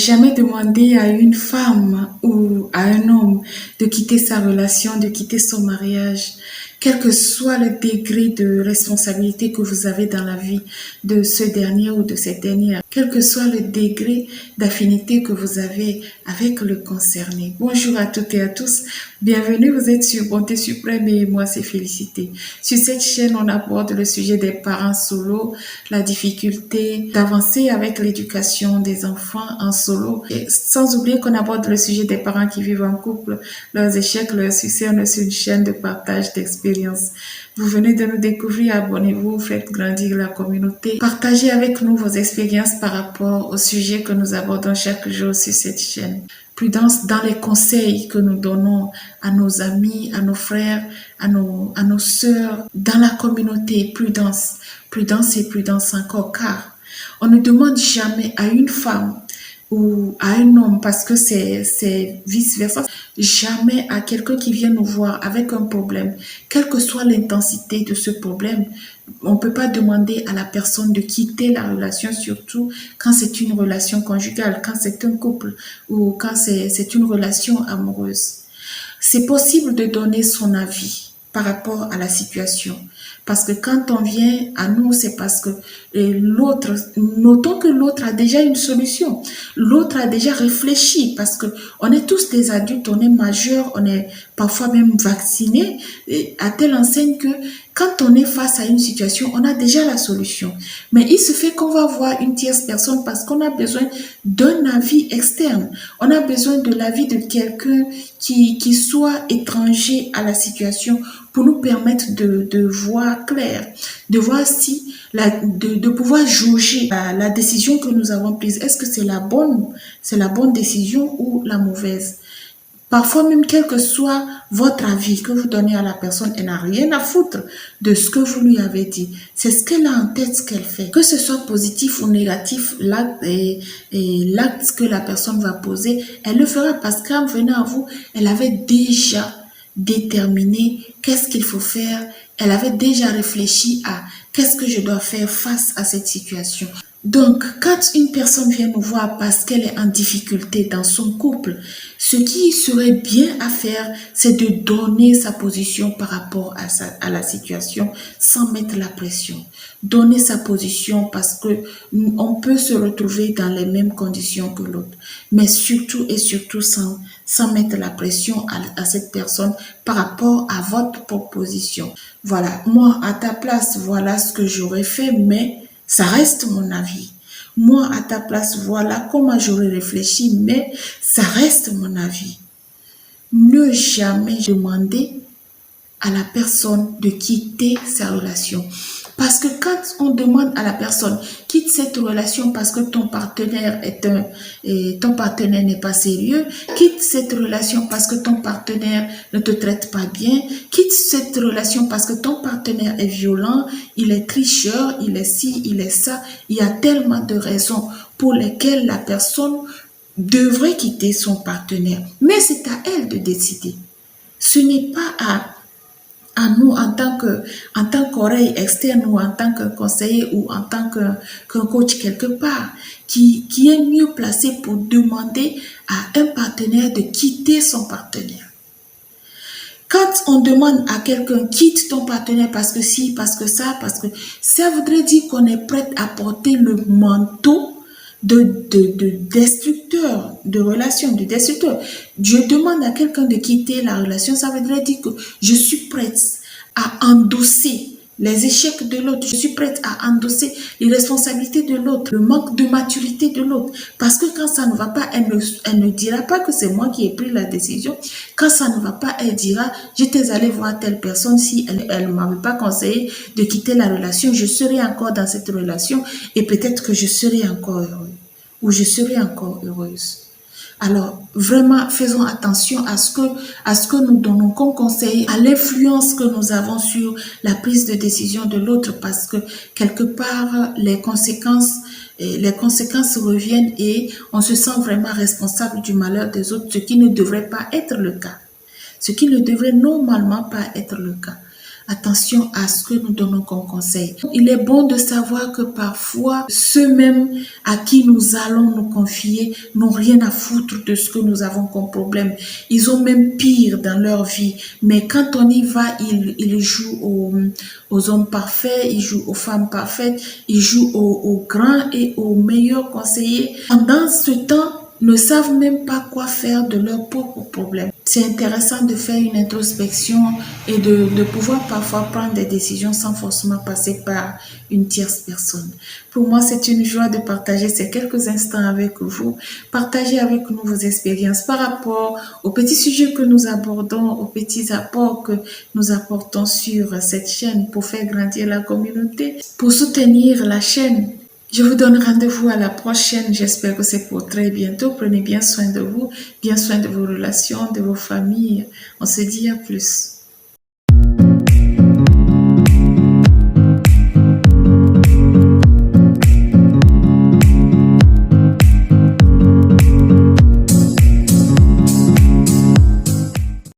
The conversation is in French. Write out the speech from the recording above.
jamais demandé à une femme ou à un homme de quitter sa relation, de quitter son mariage, quel que soit le degré de responsabilité que vous avez dans la vie de ce dernier ou de cette dernière, quel que soit le degré d'affinité que vous avez avec le concerné. Bonjour à toutes et à tous, bienvenue, vous êtes sur Bonté Suprême et moi c'est Félicité. Sur cette chaîne, on aborde le sujet des parents solo, la difficulté d'avancer avec l'éducation des enfants en solo, et sans oublier qu'on aborde le sujet des parents qui vivent en couple, leurs échecs, leurs succès. On est sur une chaîne de partage d'expériences. Vous venez de nous découvrir, abonnez-vous, faites grandir la communauté. Partagez avec nous vos expériences par rapport au sujet que nous abordons chaque jour sur cette chaîne. Prudence dans les conseils que nous donnons à nos amis, à nos frères, à nos sœurs, dans la communauté. Prudence, prudence et prudence encore, car on ne demande jamais à une femme ou à un homme, parce que c'est vice-versa, jamais à quelqu'un qui vient nous voir avec un problème, quelle que soit l'intensité de ce problème, on ne peut pas demander à la personne de quitter la relation, surtout quand c'est une relation conjugale, quand c'est un couple ou quand c'est une relation amoureuse. C'est possible de donner son avis par rapport à la situation. Parce que quand on vient à nous, c'est parce que l'autre, notons que l'autre a déjà une solution. L'autre a déjà réfléchi parce que on est tous des adultes, on est majeurs, on est parfois même vaccinés, à telle enseigne que quand on est face à une situation, on a déjà la solution. Mais il se fait qu'on va voir une tierce personne parce qu'on a besoin d'un avis externe. On a besoin de l'avis de quelqu'un qui soit étranger à la situation pour nous permettre de voir clair, de voir si, de pouvoir jauger la décision que nous avons prise. Est-ce que c'est la bonne décision ou la mauvaise? Parfois même, quel que soit votre avis que vous donnez à la personne, elle n'a rien à foutre de ce que vous lui avez dit. C'est ce qu'elle a en tête, ce qu'elle fait. Que ce soit positif ou négatif, l'acte que la personne va poser, elle le fera parce qu'en venant à vous, elle avait déjà déterminé qu'est-ce qu'il faut faire. Elle avait déjà réfléchi à qu'est-ce que je dois faire face à cette situation. Donc, quand une personne vient nous voir parce qu'elle est en difficulté dans son couple, ce qui serait bien à faire, c'est de donner sa position par rapport à la situation sans mettre la pression. Donner sa position parce que on peut se retrouver dans les mêmes conditions que l'autre, mais surtout et surtout sans mettre la pression à cette personne par rapport à votre proposition. Voilà, moi à ta place, voilà ce que j'aurais fait, mais ça reste mon avis. Moi, à ta place, voilà comment j'aurais réfléchi, mais ça reste mon avis. Ne jamais demander à la personne de quitter sa relation. Parce que quand on demande à la personne, quitte cette relation parce que ton partenaire n'est pas sérieux, quitte cette relation parce que ton partenaire ne te traite pas bien, quitte cette relation parce que ton partenaire est violent, il est tricheur, il est ci, il est ça. Il y a tellement de raisons pour lesquelles la personne devrait quitter son partenaire. Mais c'est à elle de décider. Ce n'est pas à nous en tant qu'oreille externe ou en tant que conseiller ou en tant qu'un coach quelque part qui est mieux placé pour demander à un partenaire de quitter son partenaire. Quand on demande à quelqu'un quitte ton partenaire parce que si, parce que ça voudrait dire qu'on est prêt à porter le manteau de destructeur de relation, de destructeur. Je demande à quelqu'un de quitter la relation, ça voudrait dire que je suis prête à endosser les échecs de l'autre, je suis prête à endosser les responsabilités de l'autre, le manque de maturité de l'autre. Parce que quand ça ne va pas, elle ne dira pas que c'est moi qui ai pris la décision. Quand ça ne va pas, elle dira, j'étais allée voir telle personne, si elle ne m'avait pas conseillé de quitter la relation, je serai encore dans cette relation et peut-être que je serai encore heureux ou je serai encore heureuse. Alors, vraiment, faisons attention à ce que nous donnons comme conseil, à l'influence que nous avons sur la prise de décision de l'autre, parce que quelque part, les conséquences reviennent et on se sent vraiment responsable du malheur des autres, ce qui ne devrait pas être le cas. Ce qui ne devrait normalement pas être le cas. attention à ce que nous donnons comme conseil. Il est bon de savoir que parfois, ceux-mêmes à qui nous allons nous confier n'ont rien à foutre de ce que nous avons comme problème. Ils ont même pire dans leur vie. Mais quand on y va, ils jouent aux hommes parfaits, ils jouent aux femmes parfaites, ils jouent aux grands et aux meilleurs conseillers. Pendant ce temps, ne savent même pas quoi faire de leurs propres problèmes. C'est intéressant de faire une introspection et de pouvoir parfois prendre des décisions sans forcément passer par une tierce personne. Pour moi, c'est une joie de partager ces quelques instants avec vous, partager avec nous vos expériences par rapport aux petits sujets que nous abordons, aux petits apports que nous apportons sur cette chaîne pour faire grandir la communauté, pour soutenir la chaîne. Je vous donne rendez-vous à la prochaine. J'espère que c'est pour très bientôt. Prenez bien soin de vous, bien soin de vos relations, de vos familles. On se dit à plus.